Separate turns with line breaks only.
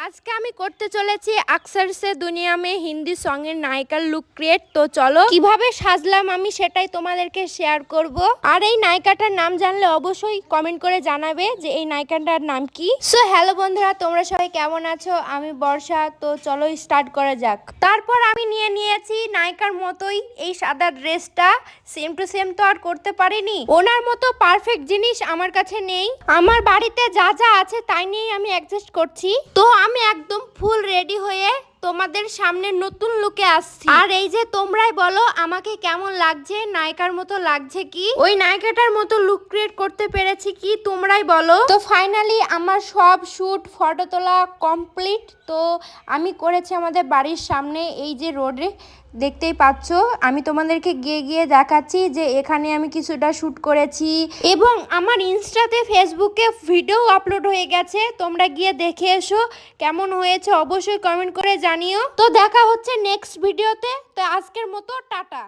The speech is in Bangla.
আজকে আমি করতে চলেছি আকসার সে দুনিয়া মে হিন্দি সঙ্গের নায়িকার লুক ক্রিয়েট। তো চলো কিভাবে সাজলাম আমি সেটাই তোমাদেরকে শেয়ার করব। আর এই নায়িকাটার নাম জানলে অবশ্যই কমেন্ট করে জানাবে যে এই নায়িকাটার নাম কি। সো হ্যালো বন্ধুরা, তোমরা সবাই কেমন আছো? আমি বর্ষা। তো চলো স্টার্ট করা যাক। তারপর আমি নিয়েছি নায়িকার মতোই এই সাদা ড্রেসটা। সেম টু সেম তো আর করতে পারিনি, ওনার মতো পারফেক্ট জিনিস আমার কাছে নেই। আমার বাড়িতে যা যা আছে তাই নিয়েই আমি অ্যাডজাস্ট করছি। তো আমি একদম ফুল রেডি হয়ে তোমাদের সামনে নতুন লুকে আসছি। আর এই যে তোমরাই বলো আমাকে কেমন লাগছে, নায়িকার মতো লাগছে কি, ওই নায়িকাটার মতো লুক ক্রিয়েট করতে পেরেছি কি, তোমরাই বলো। তো ফাইনালি আমার সব শুট ফটো তোলা কমপ্লিট। তো আমি করেছি আমাদের বাড়ির সামনে, এই যে রোডে দেখতেই পাচ্ছ। আমি তোমাদেরকে গিয়ে গিয়ে দেখাচ্ছি যে এখানে আমি কিছুটা শ্যুট করেছি এবং আমার ইনস্টাতে ফেসবুকে ভিডিও আপলোড হয়ে গেছে। তোমরা গিয়ে দেখে এসো কেমন হয়েছে, অবশ্যই কমেন্ট করে জানিও। তো দেখা হচ্ছে নেক্সট ভিডিওতে। তো আজকের মতো টাটা।